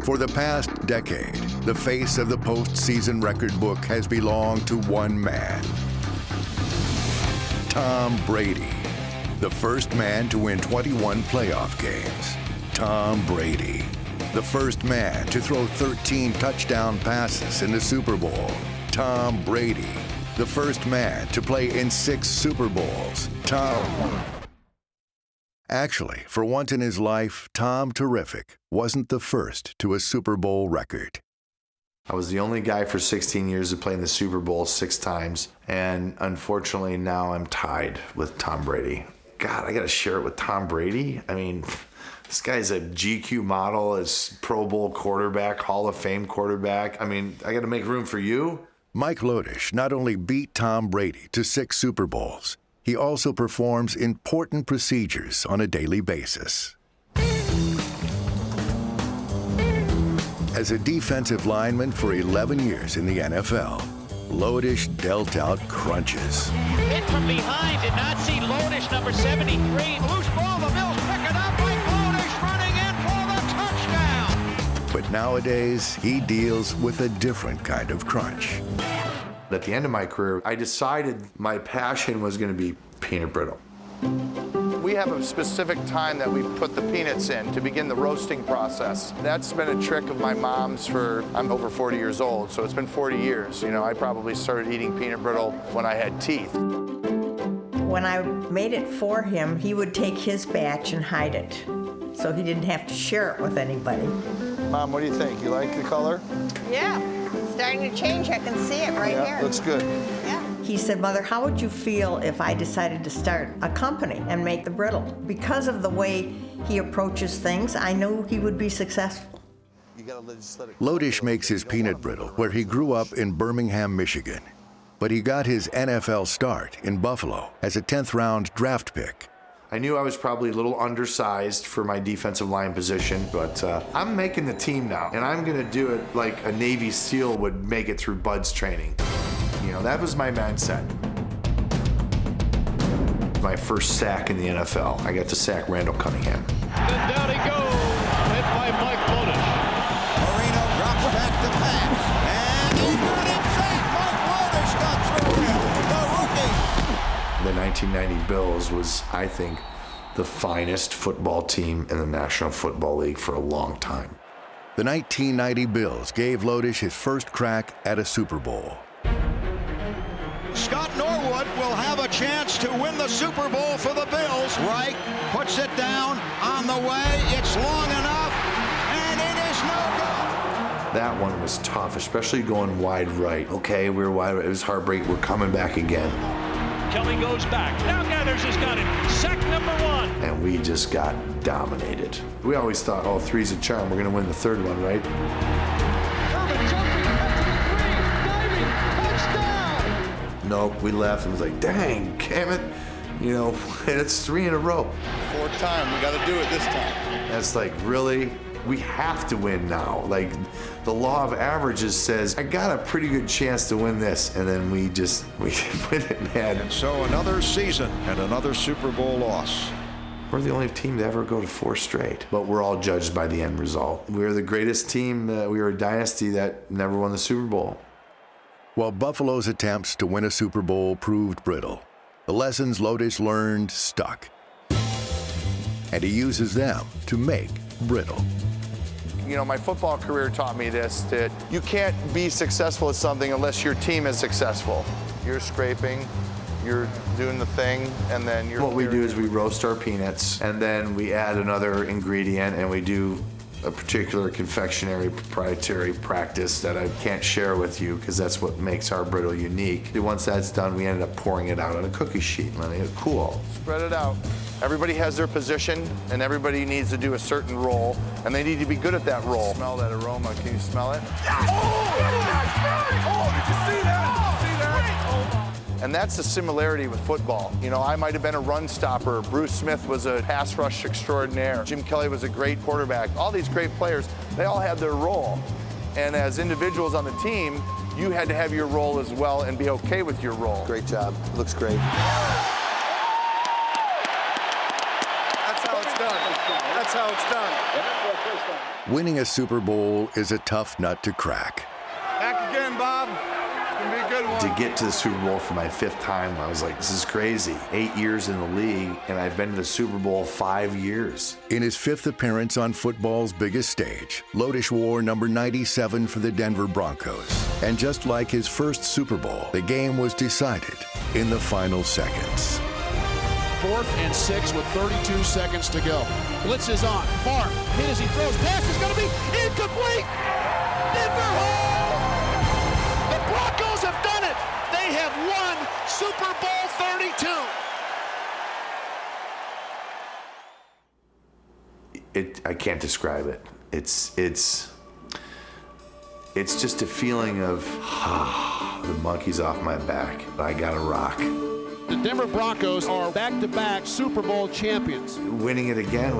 For the past decade, the face of the postseason record book has belonged to one man, Tom Brady, the first man to win 21 playoff games. Tom Brady, the first man to throw 13 touchdown passes in the Super Bowl. Tom Brady, the first man to play in 6 Super Bowls. Actually, for once in his life, Tom Terrific wasn't the first to a Super Bowl record. I was the only guy for 16 years to play in the Super Bowl 6 times, and unfortunately now I'm tied with Tom Brady. God, I gotta share it with Tom Brady? I mean, this guy's a GQ model, is Pro Bowl quarterback, Hall of Fame quarterback. I mean, I gotta make room for you? Mike Lodish not only beat Tom Brady to 6 Super Bowls, he also performs important procedures on a daily basis. As a defensive lineman for 11 years in the NFL, Lodish dealt out crunches. Hit from behind, did not see Lodish, number 73. Loose ball, the Bills pick it up, Mike Lodish running in for the touchdown. But nowadays, he deals with a different kind of crunch. At the end of my career, I decided my passion was gonna be peanut brittle. We have a specific time that we put the peanuts in to begin the roasting process. That's been a trick of my mom's I'm over 40 years old, so it's been 40 years. You know, I probably started eating peanut brittle when I had teeth. When I made it for him, he would take his batch and hide it, so he didn't have to share it with anybody. Mom, what do you think? You like the color? Yeah, it's starting to change. I can see it right here. Looks good. Yeah. He said, Mother, how would you feel if I decided to start a company and make the brittle? Because of the way he approaches things, I knew he would be successful. Lodish makes his peanut brittle where he grew up in Birmingham, Michigan. But he got his NFL start in Buffalo as a 10th-round draft pick. I knew I was probably a little undersized for my defensive line position, but I'm making the team now, and I'm gonna do it like a Navy SEAL would make it through Bud's training. You know, that was my mindset. My first sack in the NFL, I got to sack Randall Cunningham. Then down he goes, hit by Mike Lodish. Marino drops back to pass, and he's got him sacked. Mike Lodish got through him, the rookie. The 1990 Bills was, I think, the finest football team in the National Football League for a long time. The 1990 Bills gave Lodish his first crack at a Super Bowl. Scott Norwood will have a chance to win the Super Bowl for the Bills. Reich puts it down on the way. It's long enough, and it is no good. That one was tough, especially going wide right. Okay, we were wide right. It was heartbreaking. We're coming back again. Kelly goes back. Now Gathers has got him. Sack number 1. And we just got dominated. We always thought, oh, 3's a charm. We're going to win the 3rd one, right? Nope, we left and was like, dang, damn it. You know, and it's 3 in a row. 4th time, we gotta do it this time. That's like, really? We have to win now. Like, the law of averages says, I got a pretty good chance to win this. And then we win it, man. And so another season and another Super Bowl loss. We're the only team to ever go to 4 straight, but we're all judged by the end result. We were the greatest team, we were a dynasty that never won the Super Bowl. While Buffalo's attempts to win a Super Bowl proved brittle, the lessons Lodish learned stuck. And he uses them to make brittle. You know, my football career taught me this, that you can't be successful at something unless your team is successful. You're scraping, you're doing the thing, and then you're... What we do is we roast our peanuts, and then we add another ingredient, and we do a particular confectionery proprietary practice that I can't share with you because that's what makes our brittle unique. Once that's done, we ended up pouring it out on a cookie sheet and letting it cool. Spread it out. Everybody has their position, and everybody needs to do a certain role, and they need to be good at that role. Smell that aroma. Can you smell it? Yes! Oh, did you see that? And that's the similarity with football. You know, I might have been a run stopper. Bruce Smith was a pass rush extraordinaire. Jim Kelly was a great quarterback. All these great players, they all had their role. And as individuals on the team, you had to have your role as well and be okay with your role. Great job. Looks great. That's how it's done. That's how it's done. Winning a Super Bowl is a tough nut to crack. Back again, Bob. It's going to be a good one. To get to the Super Bowl for my 5th time, I was like, this is crazy. 8 years in the league, and I've been to the Super Bowl 5 years. In his 5th appearance on football's biggest stage, Lodish wore number 97 for the Denver Broncos. And just like his first Super Bowl, the game was decided in the final seconds. 4th and 6 with 32 seconds to go. Blitz is on. Far. Hit as he throws. Pass is going to be incomplete. Denver home! The Broncos have done it. They have won Super Bowl 32. I can't describe it. It's just a feeling of the monkey's off my back. I gotta rock. The Denver Broncos are back-to-back Super Bowl champions. Winning it again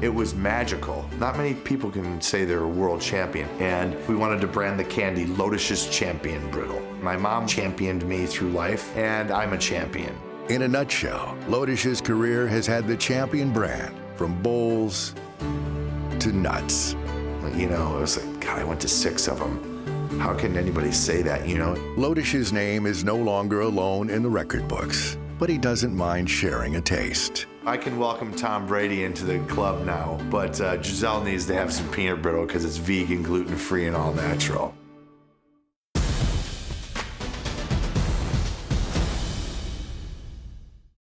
it was magical. Not many people can say they're a world champion. And we wanted to brand the candy Lodish's Champion Brittle. My mom championed me through life, and I'm a champion. In a nutshell, Lodish's career has had the champion brand from bowls to nuts. You know, it was like, God, I went to 6 of them. How can anybody say that, you know? Lodish's name is no longer alone in the record books, but he doesn't mind sharing a taste. I can welcome Tom Brady into the club now, but Giselle needs to have some peanut brittle because it's vegan, gluten-free, and all natural.